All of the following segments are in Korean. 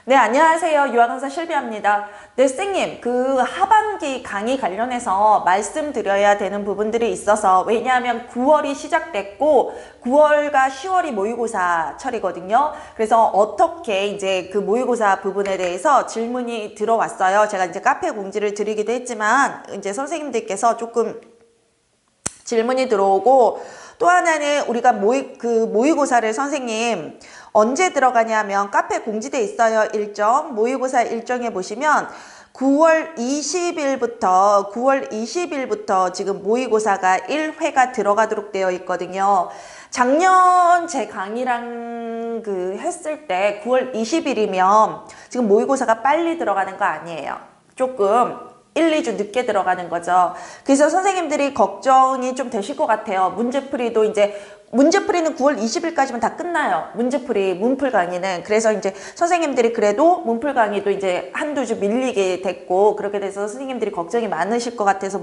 네, 안녕하세요. 유아강사 실비아입니다. 네, 선생님, 그 하반기 강의 관련해서 말씀드려야 되는 부분들이 있어서, 왜냐하면 9월이 시작됐고 9월과 10월이 모의고사 철이거든요. 그래서 어떻게 이제 그 모의고사 부분에 대해서 질문이 들어왔어요. 제가 이제 카페 공지를 드리기도 했지만 이제 선생님들께서 조금 질문이 들어오고, 또 하나는 우리가 모의고사를 선생님 언제 들어가냐면 카페 공지돼 있어요. 일정 모의고사 일정에 보시면 9월 20일부터 지금 모의고사가 1회가 들어가도록 되어 있거든요. 작년 제 강의랑 했을 때 9월 20일이면 지금 모의고사가 빨리 들어가는 거 아니에요. 조금 1, 2주 늦게 들어가는 거죠. 그래서 선생님들이 걱정이 좀 되실 것 같아요. 문제풀이도 이제 문제풀이는 9월 20일까지면 다 끝나요. 문제풀이, 문풀 강의는. 그래서 이제 선생님들이 그래도 문풀 강의도 이제 한두 주 밀리게 됐고, 그렇게 돼서 선생님들이 걱정이 많으실 것 같아서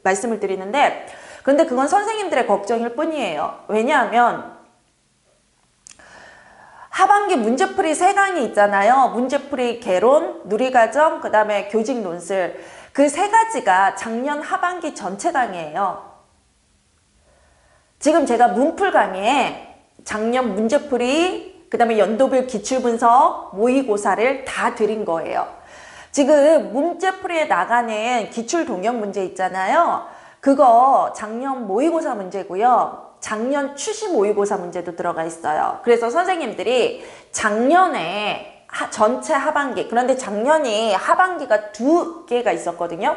말씀을 드리는데, 그런데 그건 선생님들의 걱정일 뿐이에요. 왜냐하면 하반기 문제풀이 3강이 있잖아요. 문제풀이 개론, 누리과정, 그 다음에 교직 논술. 그 3가지가 작년 하반기 전체 강의예요. 지금 제가 문풀 강의에 작년 문제풀이, 그 다음에 연도별 기출분석, 모의고사를 다 드린 거예요. 지금 문제풀이에 나가는 기출 동영 문제 있잖아요. 그거 작년 모의고사 문제고요. 작년 추시 모의고사 문제도 들어가 있어요. 그래서 선생님들이 작년에 전체 하반기, 그런데 작년이 하반기가 2개가 있었거든요.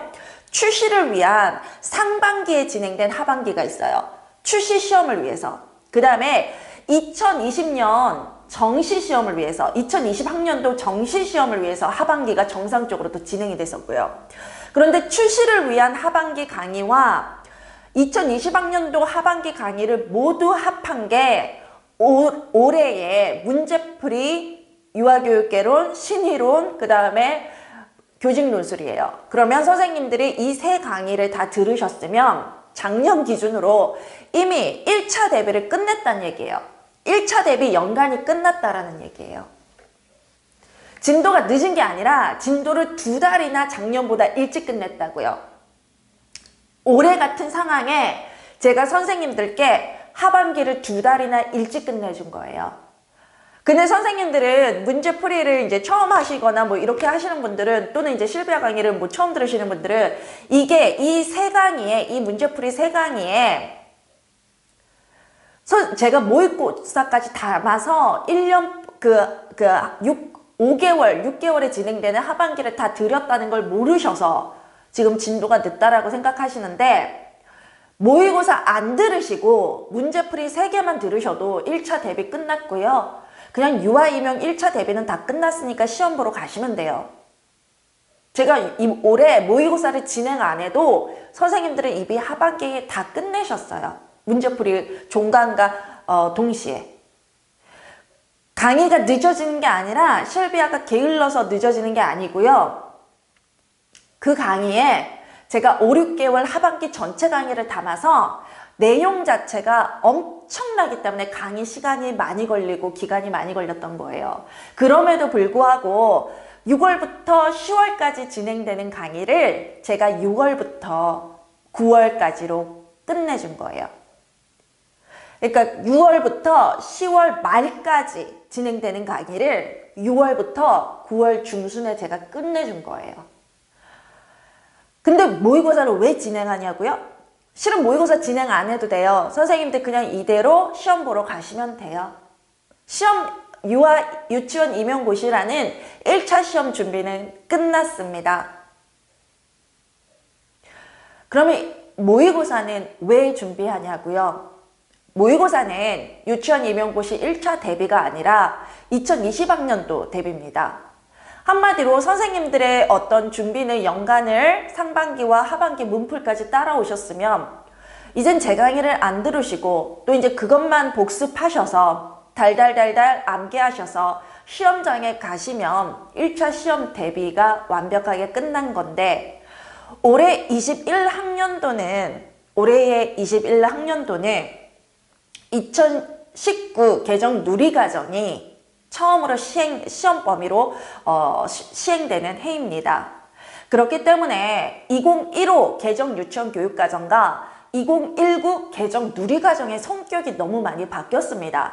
추시를 위한 상반기에 진행된 하반기가 있어요. 추시 시험을 위해서. 그 다음에 2020년 정시 시험을 위해서, 2020학년도 정시 시험을 위해서 하반기가 정상적으로 또 진행이 됐었고요. 그런데 추시를 위한 하반기 강의와 2020학년도 하반기 강의를 모두 합한 게 올해의 문제풀이, 유아교육개론, 신의론, 그 다음에 교직 논술이에요. 그러면 선생님들이 이 3 강의를 다 들으셨으면 작년 기준으로 이미 1차 대비를 끝냈다는 얘기예요. 1차 대비 연간이 끝났다라는 얘기예요. 진도가 늦은 게 아니라 진도를 2달이나 작년보다 일찍 끝냈다고요. 올해 같은 상황에 제가 선생님들께 하반기를 2달이나 일찍 끝내준 거예요. 근데 선생님들은 문제풀이를 이제 처음 하시거나 뭐 이렇게 하시는 분들은, 또는 이제 실비아 강의를 뭐 처음 들으시는 분들은, 이게 이 3강의에, 이 문제풀이 3강의에 제가 모의고사까지 담아서 1년 5개월에 진행되는 하반기를 다 드렸다는 걸 모르셔서 지금 진도가 늦다라고 생각하시는데, 모의고사 안 들으시고 문제풀이 3개만 들으셔도 1차 대비 끝났고요. 그냥 유아 임용 1차 대비는 다 끝났으니까 시험 보러 가시면 돼요. 제가 올해 모의고사를 진행 안 해도 선생님들은 이미 하반기에 다 끝내셨어요. 문제풀이 종강과 동시에. 강의가 늦어지는 게 아니라 실비아가 게을러서 늦어지는 게 아니고요. 그 강의에 제가 5, 6개월 하반기 전체 강의를 담아서 내용 자체가 엄청나기 때문에 강의 시간이 많이 걸리고 기간이 많이 걸렸던 거예요. 그럼에도 불구하고 6월부터 10월까지 진행되는 강의를 제가 6월부터 9월까지로 끝내준 거예요. 그러니까 6월부터 10월 말까지 진행되는 강의를 6월부터 9월 중순에 제가 끝내준 거예요. 근데 모의고사를 왜 진행하냐고요? 실은 모의고사 진행 안 해도 돼요. 선생님들 그냥 이대로 시험 보러 가시면 돼요. 유치원 임용고시라는 1차 시험 준비는 끝났습니다. 그러면 모의고사는 왜 준비하냐고요? 모의고사는 유치원 임용고시 1차 대비가 아니라 2020학년도 대비입니다. 한마디로 선생님들의 어떤 준비는 연간을 상반기와 하반기 문풀까지 따라오셨으면 이젠 제 강의를 안 들으시고 또 이제 그것만 복습하셔서 달달달달 암기하셔서 시험장에 가시면 1차 시험 대비가 완벽하게 끝난 건데, 올해의 21학년도는 2019 개정 누리과정이 처음으로 시험 범위로 시행되는 해입니다. 그렇기 때문에 2015 개정 유치원 교육과정과 2019 개정 누리과정의 성격이 너무 많이 바뀌었습니다.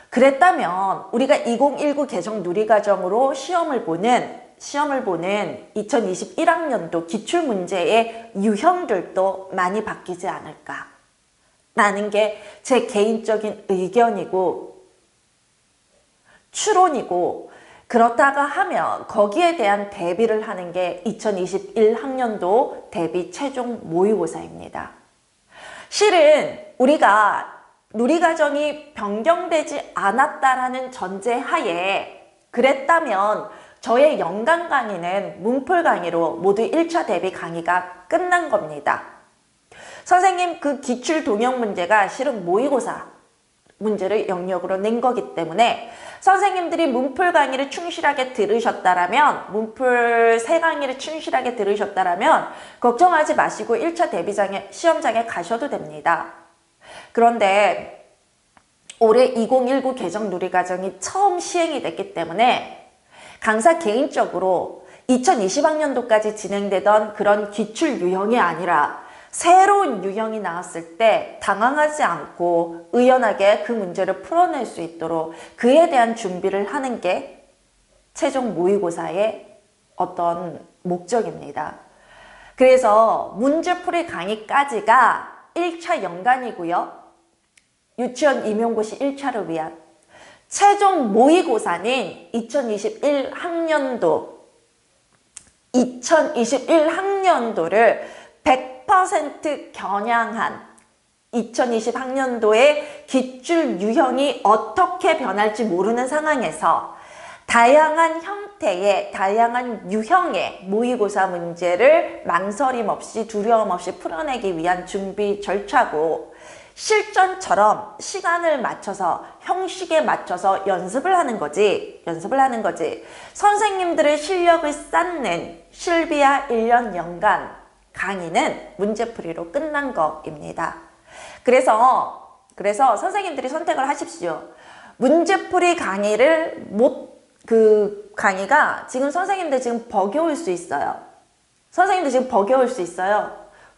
그랬다면 우리가 2019 개정 누리과정으로 시험을 보는 2021학년도 기출문제의 유형들도 많이 바뀌지 않을까 라는 게 제 개인적인 의견이고 추론이고, 그렇다가 하면 거기에 대한 대비를 하는 게 2021학년도 대비 최종 모의고사입니다. 실은 우리가 누리과정이 변경되지 않았다라는 전제하에 그랬다면 저의 연간 강의는 문풀 강의로 모두 1차 대비 강의가 끝난 겁니다. 선생님, 그 기출 동영 문제가 실은 모의고사 문제를 영역으로 낸 거기 때문에 선생님들이 문풀 강의를 충실하게 들으셨다라면, 문풀 3강의를 충실하게 들으셨다라면 걱정하지 마시고 1차 대비장에, 시험장에 가셔도 됩니다. 그런데 올해 2019 개정 누리과정이 처음 시행이 됐기 때문에 강사 개인적으로 2020학년도까지 진행되던 그런 기출 유형이 아니라 새로운 유형이 나왔을 때 당황하지 않고 의연하게 그 문제를 풀어낼 수 있도록 그에 대한 준비를 하는 게 최종 모의고사의 어떤 목적입니다. 그래서 문제풀이 강의까지가 1차 연간이고요. 유치원 임용고시 1차를 위한 최종 모의고사는 2021학년도를 100% 겨냥한 2020학년도의 기출 유형이 어떻게 변할지 모르는 상황에서 다양한 형태의, 다양한 유형의 모의고사 문제를 망설임 없이, 두려움 없이 풀어내기 위한 준비 절차고, 실전처럼 시간을 맞춰서, 형식에 맞춰서 연습을 하는 거지. 선생님들의 실력을 쌓는 실비아 1년 연간 강의는 문제풀이로 끝난 거입니다. 그래서 선생님들이 선택을 하십시오. 문제풀이 강의를 강의가 지금 선생님들 지금 버겨울 수 있어요.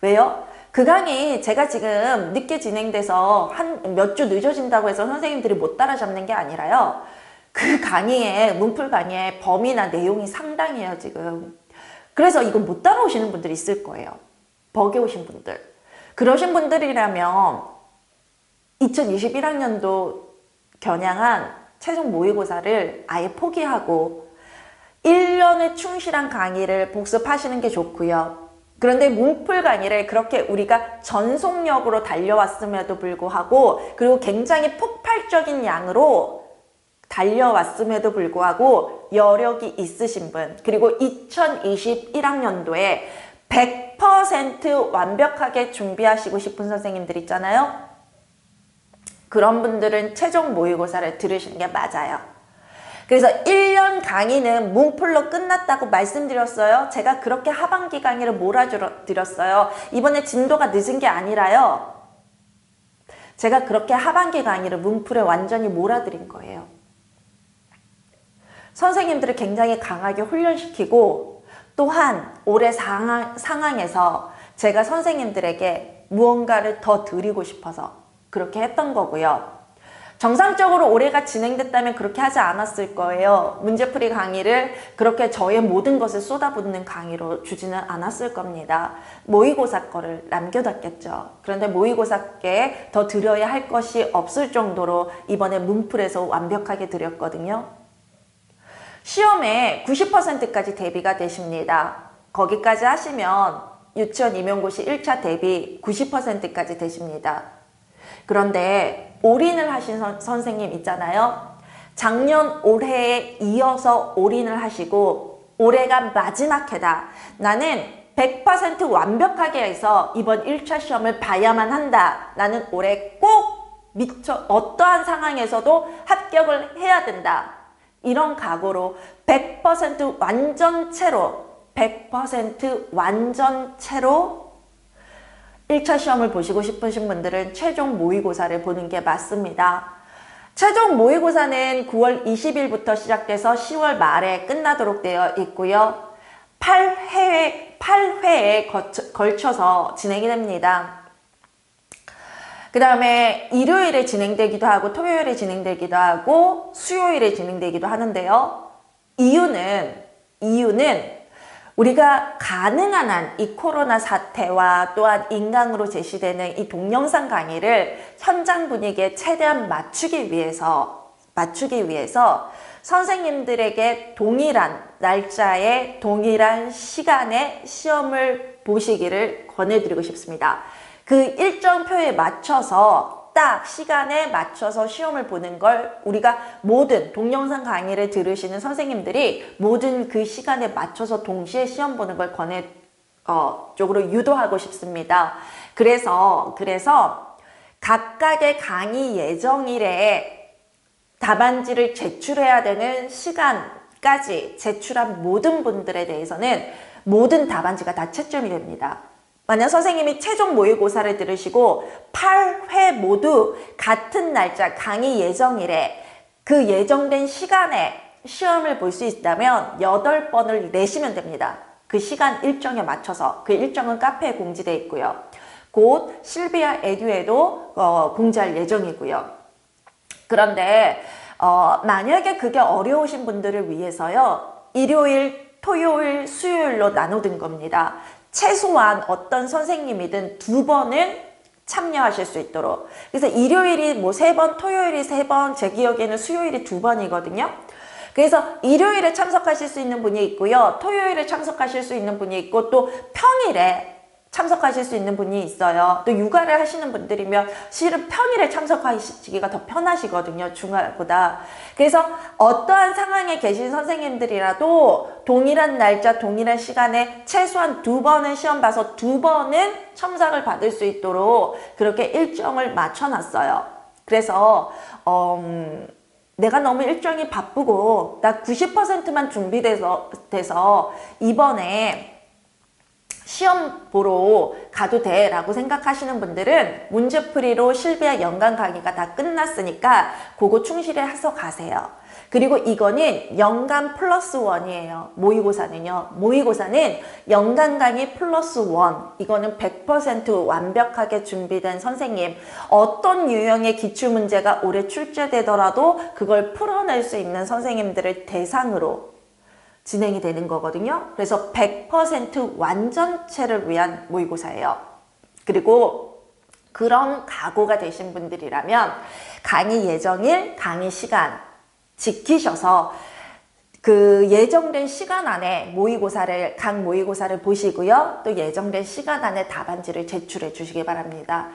왜요? 그 강의 제가 지금 늦게 진행돼서 한 몇 주 늦어진다고 해서 선생님들이 못 따라잡는 게 아니라요. 그 강의의, 문풀 강의의 범위나 내용이 상당해요, 지금. 그래서 이거 못 따라오시는 분들이 있을 거예요. 버겨오신 분들. 그러신 분들이라면 2021학년도 겨냥한 최종 모의고사를 아예 포기하고 1년의 충실한 강의를 복습하시는 게 좋고요. 그런데 문풀 강의를 그렇게 우리가 전속력으로 달려왔음에도 불구하고, 그리고 굉장히 폭발적인 양으로 달려왔음에도 불구하고 여력이 있으신 분, 그리고 2021학년도에 100% 완벽하게 준비하시고 싶은 선생님들 있잖아요. 그런 분들은 최종 모의고사를 들으시는 게 맞아요. 그래서 1년 강의는 문풀로 끝났다고 말씀드렸어요. 제가 그렇게 하반기 강의를 몰아드렸어요. 이번에 진도가 늦은 게 아니라요. 제가 그렇게 하반기 강의를 문풀에 완전히 몰아드린 거예요. 선생님들을 굉장히 강하게 훈련시키고, 또한 올해 상황에서 제가 선생님들에게 무언가를 더 드리고 싶어서 그렇게 했던 거고요. 정상적으로 올해가 진행됐다면 그렇게 하지 않았을 거예요. 문제풀이 강의를 그렇게 저의 모든 것을 쏟아붓는 강의로 주지는 않았을 겁니다. 모의고사 거를 남겨뒀겠죠. 그런데 모의고사께 더 드려야 할 것이 없을 정도로 이번에 문풀에서 완벽하게 드렸거든요. 시험에 90%까지 대비가 되십니다. 거기까지 하시면 유치원 임용고시 1차 대비 90%까지 되십니다. 그런데 올인을 하신 선생님 있잖아요. 작년 올해에 이어서 올인을 하시고 올해가 마지막 해다. 나는 100% 완벽하게 해서 이번 1차 시험을 봐야만 한다. 나는 올해 꼭 어떠한 상황에서도 합격을 해야 된다. 이런 각오로 100% 완전체로 1차 시험을 보시고 싶으신 분들은 최종 모의고사를 보는 게 맞습니다. 최종 모의고사는 9월 20일부터 시작돼서 10월 말에 끝나도록 되어 있고요. 8회에 걸쳐서 진행이 됩니다. 그 다음에 일요일에 진행되기도 하고 토요일에 진행되기도 하고 수요일에 진행되기도 하는데요. 이유는 우리가 가능한 한 이 코로나 사태와 또한 인강으로 제시되는 이 동영상 강의를 현장 분위기에 최대한 맞추기 위해서 선생님들에게 동일한 날짜에 동일한 시간에 시험을 보시기를 권해드리고 싶습니다. 그 일정표에 맞춰서 딱 시간에 맞춰서 시험을 보는 걸 우리가 모든 동영상 강의를 들으시는 선생님들이 모든 그 시간에 맞춰서 동시에 시험 보는 걸 쪽으로 유도하고 싶습니다. 그래서 각각의 강의 예정일에 답안지를 제출해야 되는 시간까지 제출한 모든 분들에 대해서는 모든 답안지가 다 채점이 됩니다. 만약 선생님이 최종 모의고사를 들으시고 8회 모두 같은 날짜 강의 예정일에 그 예정된 시간에 시험을 볼 수 있다면 8번을 내시면 됩니다. 그 시간 일정에 맞춰서. 그 일정은 카페에 공지되어 있고요. 곧 실비아 에듀에도 공지할 예정이고요. 그런데 만약에 그게 어려우신 분들을 위해서요. 일요일, 토요일, 수요일로 나눠둔 겁니다. 최소한 어떤 선생님이든 2번은 참여하실 수 있도록. 그래서 일요일이 3번, 토요일이 3번, 제 기억에는 수요일이 2번이거든요. 그래서 일요일에 참석하실 수 있는 분이 있고요. 토요일에 참석하실 수 있는 분이 있고 또 평일에 참석하실 수 있는 분이 있어요. 또 육아를 하시는 분들이면 실은 평일에 참석하시기가 더 편하시거든요. 주말보다. 그래서 어떠한 상황에 계신 선생님들이라도 동일한 날짜, 동일한 시간에 최소한 2번은 시험 봐서 2번은 첨삭을 받을 수 있도록 그렇게 일정을 맞춰놨어요. 그래서 내가 너무 일정이 바쁘고 나 90%만 준비돼서 이번에 시험 보러 가도 돼 라고 생각하시는 분들은 문제풀이로 실비아 연간 강의가 다 끝났으니까 그거 충실해서 가세요. 그리고 이거는 연간 플러스 1이에요. 모의고사는요. 모의고사는 연간 강의 플러스 1. 이거는 100% 완벽하게 준비된 선생님. 어떤 유형의 기출문제가 올해 출제되더라도 그걸 풀어낼 수 있는 선생님들을 대상으로 진행이 되는 거거든요. 그래서 100% 완전체를 위한 모의고사예요. 그리고 그런 각오가 되신 분들이라면 강의 예정일, 강의 시간 지키셔서 그 예정된 시간 안에 각 모의고사를 보시고요. 또 예정된 시간 안에 답안지를 제출해 주시기 바랍니다.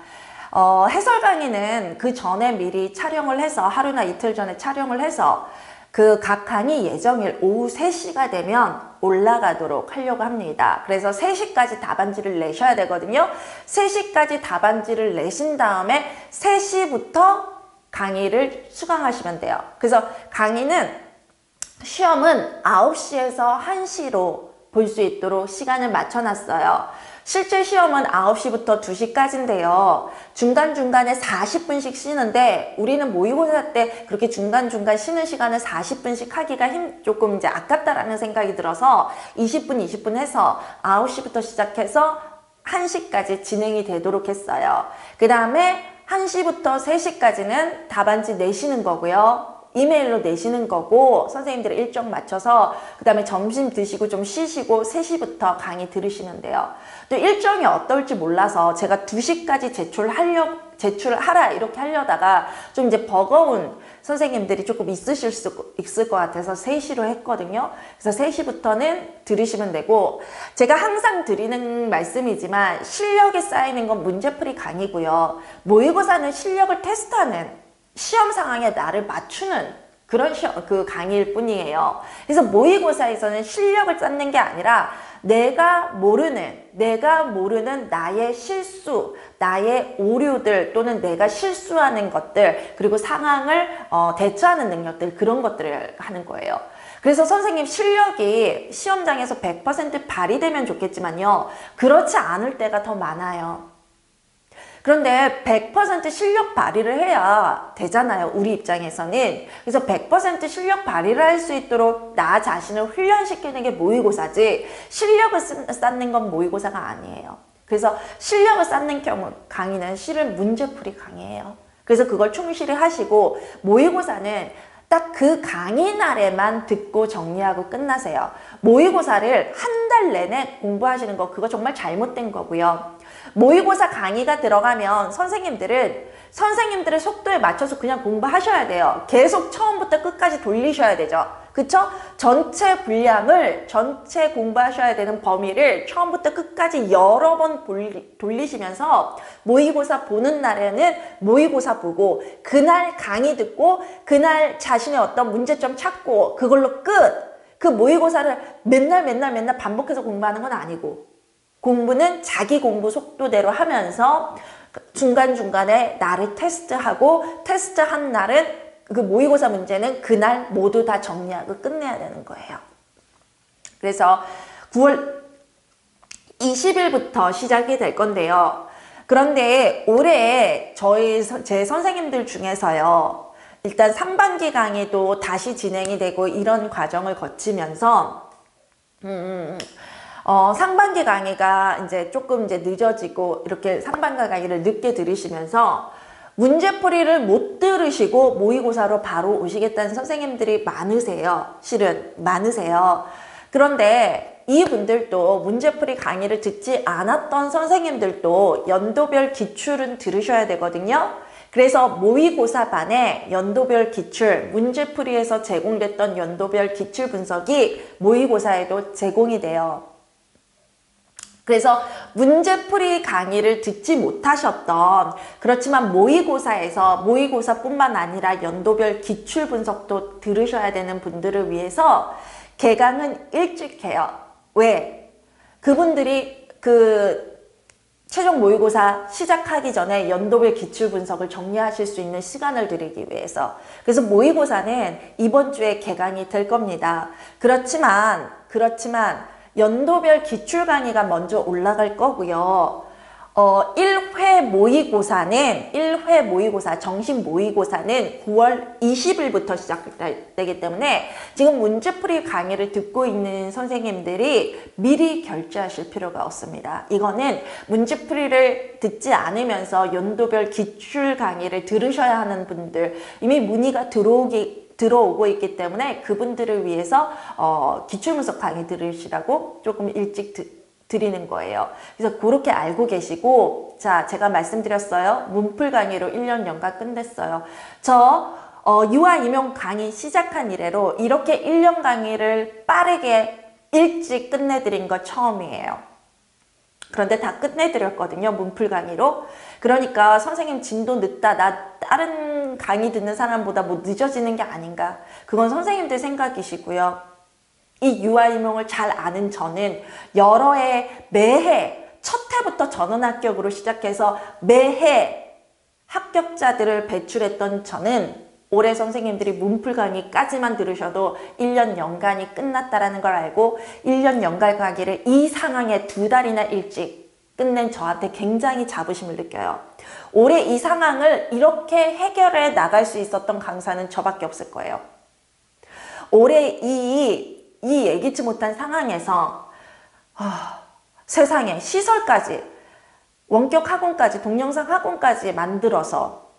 해설 강의는 그 전에 미리 촬영을 해서 하루나 이틀 전에 촬영을 해서 그 각 강의 예정일 오후 3시가 되면 올라가도록 하려고 합니다. 그래서 3시까지 답안지를 내셔야 되거든요. 3시까지 답안지를 내신 다음에 3시부터 강의를 수강하시면 돼요. 그래서 시험은 9시에서 1시로 볼 수 있도록 시간을 맞춰놨어요. 실제 시험은 9시부터 2시까지인데요. 중간중간에 40분씩 쉬는데 우리는 모의고사 때 그렇게 중간중간 쉬는 시간을 40분씩 하기가 조금 이제 아깝다라는 생각이 들어서 20분 해서 9시부터 시작해서 1시까지 진행이 되도록 했어요. 그 다음에 1시부터 3시까지는 답안지 내시는 거고요. 이메일로 내시는 거고 선생님들의 일정 맞춰서 그 다음에 점심 드시고 좀 쉬시고 3시부터 강의 들으시면 돼요. 또 일정이 어떨지 몰라서 제가 2시까지 제출하라 이렇게 하려다가 좀 이제 버거운 선생님들이 조금 있을 것 같아서 3시로 했거든요. 그래서 3시부터는 들으시면 되고 제가 항상 드리는 말씀이지만 실력이 쌓이는 건 문제풀이 강의고요. 모의고사는 실력을 테스트하는 시험 상황에 나를 맞추는 그런 그 강의일 뿐이에요. 그래서 모의고사에서는 실력을 쌓는 게 아니라 내가 모르는 나의 실수, 나의 오류들 또는 내가 실수하는 것들 그리고 상황을 대처하는 능력들 그런 것들을 하는 거예요. 그래서 선생님 실력이 시험장에서 100% 발휘되면 좋겠지만요. 그렇지 않을 때가 더 많아요. 그런데 100% 실력 발휘를 해야 되잖아요. 우리 입장에서는. 그래서 100% 실력 발휘를 할 수 있도록 나 자신을 훈련시키는 게 모의고사지 실력을 쌓는 건 모의고사가 아니에요. 그래서 실력을 쌓는 경우 강의는 실은 문제풀이 강의예요. 그래서 그걸 충실히 하시고 모의고사는 딱 그 강의 날에만 듣고 정리하고 끝나세요. 모의고사를 한 달 내내 공부하시는 거 그거 정말 잘못된 거고요. 모의고사 강의가 들어가면 선생님들의 속도에 맞춰서 그냥 공부하셔야 돼요. 계속 처음부터 끝까지 돌리셔야 되죠. 그쵸? 전체 분량을 전체 공부하셔야 되는 범위를 처음부터 끝까지 여러 번 돌리시면서 모의고사 보는 날에는 모의고사 보고 그날 강의 듣고 그날 자신의 어떤 문제점 찾고 그걸로 끝! 그 모의고사를 맨날 반복해서 공부하는 건 아니고 공부는 자기 공부 속도대로 하면서 중간중간에 나를 테스트하고 테스트한 날은 그 모의고사 문제는 그날 모두 다 정리하고 끝내야 되는 거예요. 그래서 9월 20일부터 시작이 될 건데요. 그런데 올해 제 선생님들 중에서요. 일단 상반기 강의도 다시 진행이 되고 이런 과정을 거치면서 상반기 강의가 이제 조금 늦어지고 이렇게 상반기 강의를 늦게 들으시면서 문제풀이를 못 들으시고 모의고사로 바로 오시겠다는 선생님들이 많으세요. 실은 많으세요. 그런데 이분들도 문제풀이 강의를 듣지 않았던 선생님들도 연도별 기출은 들으셔야 되거든요. 그래서 모의고사 반에 연도별 기출, 문제풀이에서 제공됐던 연도별 기출 분석이 모의고사에도 제공이 돼요. 그래서 문제풀이 강의를 듣지 못하셨던 그렇지만 모의고사에서 모의고사뿐만 아니라 연도별 기출 분석도 들으셔야 되는 분들을 위해서 개강은 일찍 해요. 왜? 그분들이 최종 모의고사 시작하기 전에 연도별 기출 분석을 정리하실 수 있는 시간을 드리기 위해서. 그래서 모의고사는 이번 주에 개강이 될 겁니다. 그렇지만 연도별 기출 강의가 먼저 올라갈 거고요. 1회 모의고사, 정식 모의고사는 9월 20일부터 시작되기 때문에 지금 문제풀이 강의를 듣고 있는 선생님들이 미리 결제하실 필요가 없습니다. 이거는 문제풀이를 듣지 않으면서 연도별 기출 강의를 들으셔야 하는 분들, 이미 문의가 들어오고 있기 때문에 그분들을 위해서 기출분석 강의 들으시라고 조금 일찍 드리는 거예요. 그래서 그렇게 알고 계시고, 자, 제가 말씀드렸어요. 문풀 강의로 1년 연가 끝냈어요. 저 유아 임용 강의 시작한 이래로 이렇게 1년 강의를 빠르게 일찍 끝내드린 거 처음이에요. 그런데 다 끝내드렸거든요. 문풀 강의로. 그러니까 선생님 진도 늦다. 나 다른 강의 듣는 사람보다 뭐 늦어지는 게 아닌가. 그건 선생님들 생각이시고요. 이 유아임용을 잘 아는 저는 여러 해 매해 첫 해부터 전원합격으로 시작해서 매해 합격자들을 배출했던 저는 올해 선생님들이 문풀 강의까지만 들으셔도 1년 연간이 끝났다라는 걸 알고 1년 연간 강의를 이 상황에 2달이나 일찍 끝낸 저한테 굉장히 자부심을 느껴요. 올해 이 상황을 이렇게 해결해 나갈 수 있었던 강사는 저밖에 없을 거예요. 올해 이 예기치 못한 상황에서 세상에 시설까지 원격 학원까지 동영상 학원까지 만들어서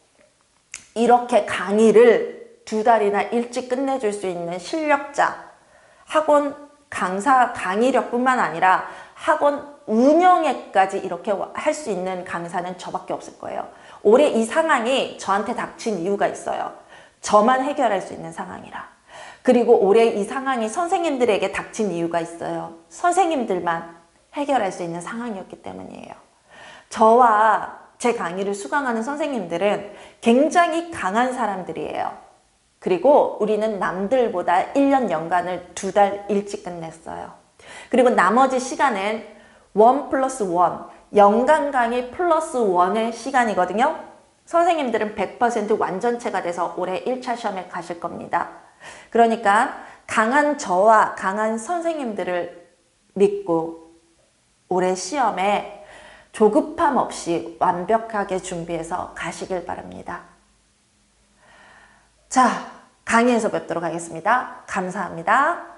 이렇게 강의를 2달이나 일찍 끝내줄 수 있는 실력자, 학원 강사 강의력뿐만 아니라 학원 운영에까지 이렇게 할 수 있는 강사는 저밖에 없을 거예요. 올해 이 상황이 저한테 닥친 이유가 있어요. 저만 해결할 수 있는 상황이라. 그리고 올해 이 상황이 선생님들에게 닥친 이유가 있어요. 선생님들만 해결할 수 있는 상황이었기 때문이에요. 저와 제 강의를 수강하는 선생님들은 굉장히 강한 사람들이에요. 그리고 우리는 남들보다 1년 연간을 2달 일찍 끝냈어요. 그리고 나머지 시간은 1+1, 연간 강의 +1의 시간이거든요. 선생님들은 100% 완전체가 돼서 올해 1차 시험에 가실 겁니다. 그러니까 강한 저와 강한 선생님들을 믿고 올해 시험에 조급함 없이 완벽하게 준비해서 가시길 바랍니다. 자, 강의에서 뵙도록 하겠습니다. 감사합니다.